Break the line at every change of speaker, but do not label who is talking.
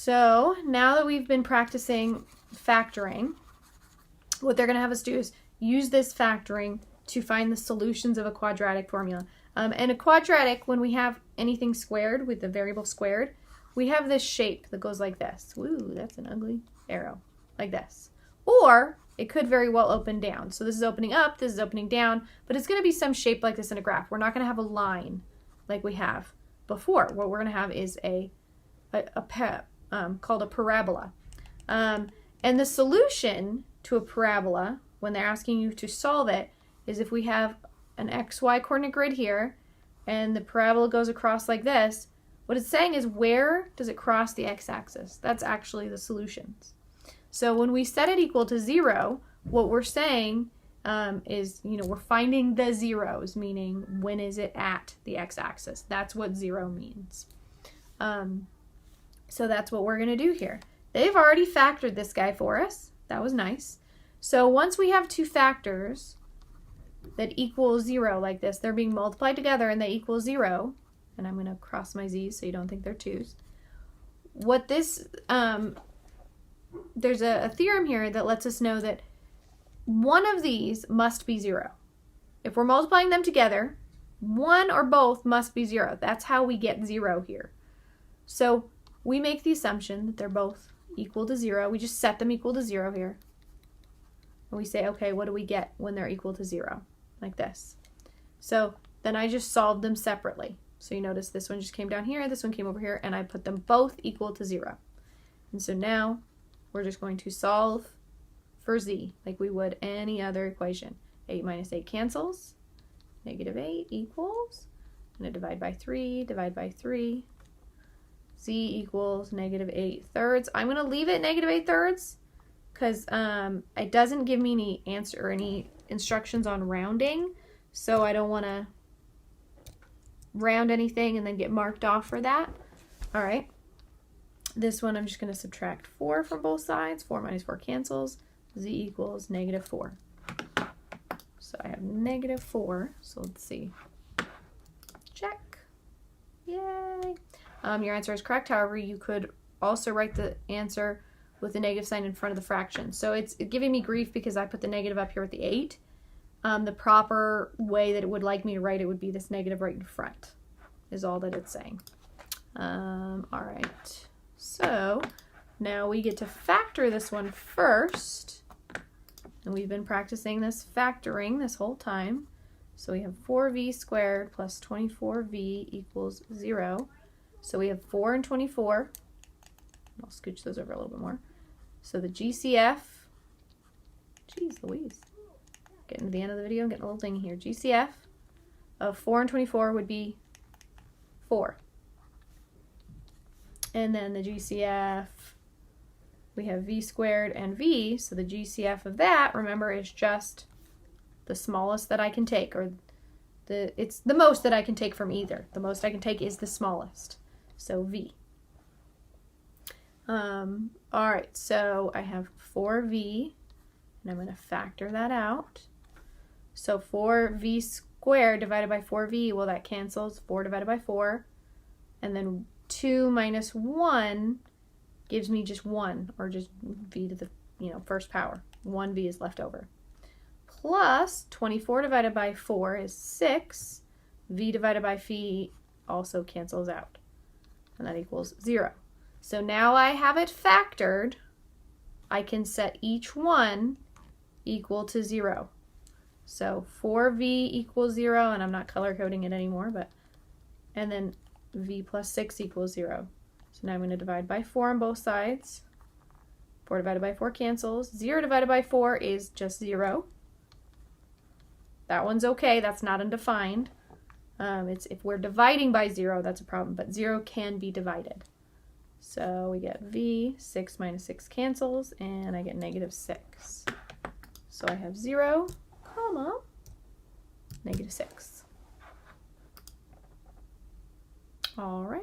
So now that we've been practicing factoring, what they're going to have us do is use this factoring to find the solutions of a quadratic formula. And a quadratic, when we have anything squared with the variable squared, we have this shape that goes like this. Woo, that's an ugly arrow. Like this. Or it could very well open down. So this is opening up, this is opening down, but it's going to be some shape like this in a graph. We're not going to have a line like we have before. What we're going to have is called a parabola. And the solution to a parabola, when they're asking you to solve it, is if we have an XY coordinate grid here, and the parabola goes across like this, what it's saying is where does it cross the x-axis? That's actually the solutions. So when we set it equal to 0, what we're saying is, we're finding the zeros, meaning when is it at the x-axis? That's what 0 means. So that's what we're going to do here. They've already factored this guy for us. That was nice. So once we have two factors that equal 0 like this, they're being multiplied together and they equal 0, and I'm going to cross my z's so you don't think they're 2's. What this, there's a theorem here that lets us know that one of these must be 0. If we're multiplying them together, one or both must be 0. That's how we get 0 here. So we make the assumption that they're both equal to 0. We just set them equal to 0 here. And we say, okay, what do we get when they're equal to 0? Like this. So then I just solved them separately. So you notice this one just came down here, this one came over here, and I put them both equal to 0. And so now we're just going to solve for z like we would any other equation. 8 minus 8 cancels. Negative 8 equals, I'm going to divide by 3, divide by 3. Z equals negative 8 thirds. I'm going to leave it negative 8 thirds because it doesn't give me any answer or any instructions on rounding. So I don't want to round anything and then get marked off for that. All right. This one I'm just going to subtract 4 from both sides. 4 minus 4 cancels. Z equals negative 4. So I have negative 4. So let's see. Check. Yay. Your answer is correct. However, you could also write the answer with the negative sign in front of the fraction. So it's giving me grief because I put the negative up here with the 8. The proper way that it would like me to write it would be this negative right in front, is all that it's saying. All right. So now we get to factor this one first. And we've been practicing this factoring this whole time. So we have 4v squared plus 24v equals 0. So we have 4 and 24. I'll scooch those over a little bit more. So the GCF, geez Louise, getting to the end of the video, I'm getting a little thing here. GCF of 4 and 24 would be 4. And then the GCF, we have v squared and v, so the GCF of that, remember, is just the smallest that I can take, or it's the most that I can take from either. The most I can take is the smallest. So v. All right, so I have 4v, and I'm going to factor that out. So 4v squared divided by 4v, well, that cancels. 4 divided by 4. And then 2 minus 1 gives me just 1, or just v to the first power. 1v is left over. Plus 24 divided by 4 is 6. V divided by phi also cancels out. And that equals 0. So now I have it factored. I can set each one equal to 0. So 4v equals 0, and I'm not color coding it anymore, and then v plus 6 equals 0. So now I'm going to divide by 4 on both sides. 4 divided by 4 cancels. 0 divided by 4 is just 0. That one's okay. That's not undefined. It's if we're dividing by 0, that's a problem, but 0 can be divided. So we get v, 6 minus 6 cancels, and I get negative 6. So I have 0, comma, negative 6. Alrighty.